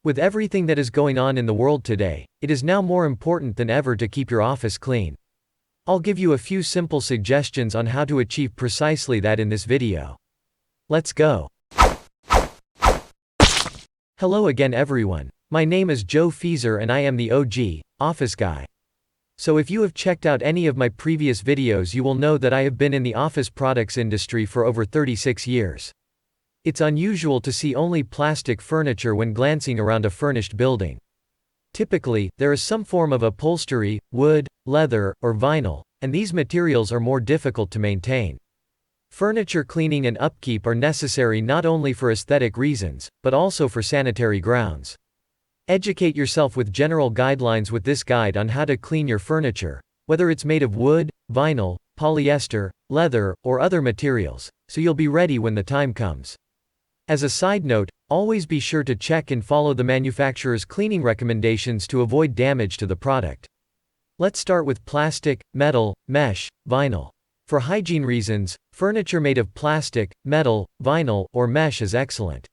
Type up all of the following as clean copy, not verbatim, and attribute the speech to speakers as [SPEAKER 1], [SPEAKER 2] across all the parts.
[SPEAKER 1] With everything that is going on in the world today, it is now more important than ever to keep your office clean. I'll give you a few simple suggestions on how to achieve precisely that in this video. Let's go. Hello again everyone. My name is Joe Feezer and I am the OG office guy. So if you have checked out any of my previous videos, you will know that I have been in the office products industry for over 36 years. It's unusual to see only plastic furniture when glancing around a furnished building. Typically, there is some form of upholstery, wood, leather, or vinyl, and these materials are more difficult to maintain. Furniture cleaning and upkeep are necessary not only for aesthetic reasons, but also for sanitary grounds. Educate yourself with general guidelines with this guide on how to clean your furniture, whether it's made of wood, vinyl, polyester, leather, or other materials, so you'll be ready when the time comes. As a side note, always be sure to check and follow the manufacturer's cleaning recommendations to avoid damage to the product. Let's start with plastic, metal, mesh, vinyl. For hygiene reasons, furniture made of plastic, metal, vinyl, or mesh is excellent.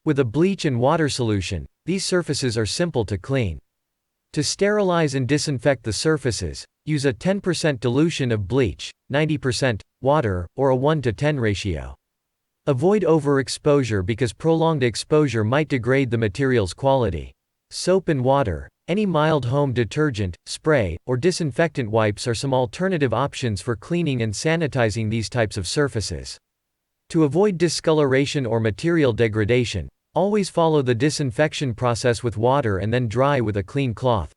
[SPEAKER 1] With a bleach and water solution, these surfaces are simple to clean. To sterilize and disinfect the surfaces, use a 10% dilution of bleach, 90% water, or a 1:10 ratio. Avoid overexposure because prolonged exposure might degrade the material's quality. Soap and water, any mild home detergent, spray, or disinfectant wipes are some alternative options for cleaning and sanitizing these types of surfaces. To avoid discoloration or material degradation, always follow the disinfection process with water and then dry with a clean cloth.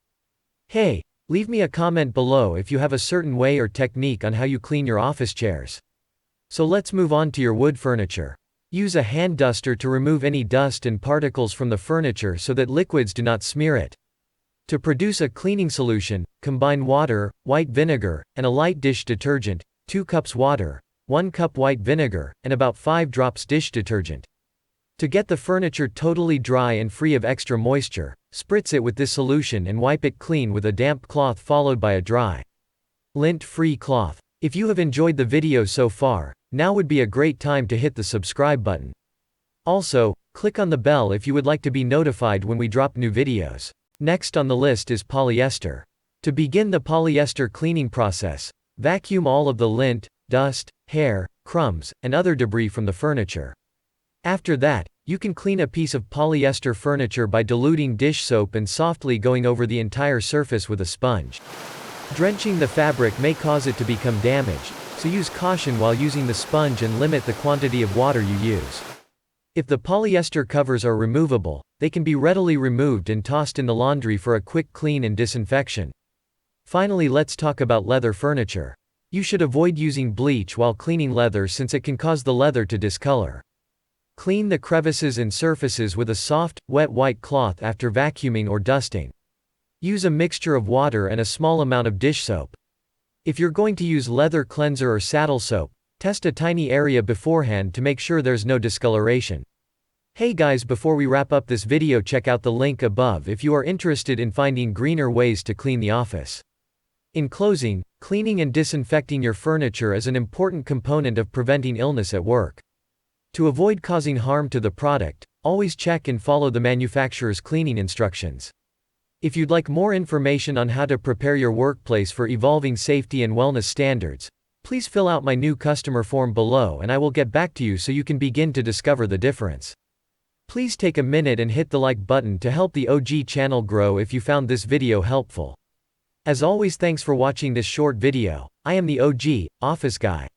[SPEAKER 1] Hey, leave me a comment below if you have a certain way or technique on how you clean your office chairs. So let's move on to your wood furniture. Use a hand duster to remove any dust and particles from the furniture so that liquids do not smear it. To produce a cleaning solution, combine water, white vinegar, and a light dish detergent, 2 cups water, 1 cup white vinegar, and about 5 drops dish detergent. To get the furniture totally dry and free of extra moisture, spritz it with this solution and wipe it clean with a damp cloth followed by a dry, lint-free cloth. If you have enjoyed the video so far, now would be a great time to hit the subscribe button. Also, click on the bell if you would like to be notified when we drop new videos. Next on the list is polyester. To begin the polyester cleaning process, vacuum all of the lint, dust, hair, crumbs, and other debris from the furniture. After that, you can clean a piece of polyester furniture by diluting dish soap and softly going over the entire surface with a sponge. Drenching the fabric may cause it to become damaged, so use caution while using the sponge and limit the quantity of water you use. If the polyester covers are removable, they can be readily removed and tossed in the laundry for a quick clean and disinfection. Finally, let's talk about leather furniture. You should avoid using bleach while cleaning leather since it can cause the leather to discolor. Clean the crevices and surfaces with a soft, wet white cloth after vacuuming or dusting. Use a mixture of water and a small amount of dish soap. If you're going to use leather cleanser or saddle soap, test a tiny area beforehand to make sure there's no discoloration. Hey guys, before we wrap up this video, check out the link above if you are interested in finding greener ways to clean the office. In closing, cleaning and disinfecting your furniture is an important component of preventing illness at work. To avoid causing harm to the product, always check and follow the manufacturer's cleaning instructions. If you'd like more information on how to prepare your workplace for evolving safety and wellness standards, please fill out my new customer form below and I will get back to you so you can begin to discover the difference. Please take a minute and hit the like button to help the OG channel grow if you found this video helpful. As always, thanks for watching this short video. I am the OG office guy.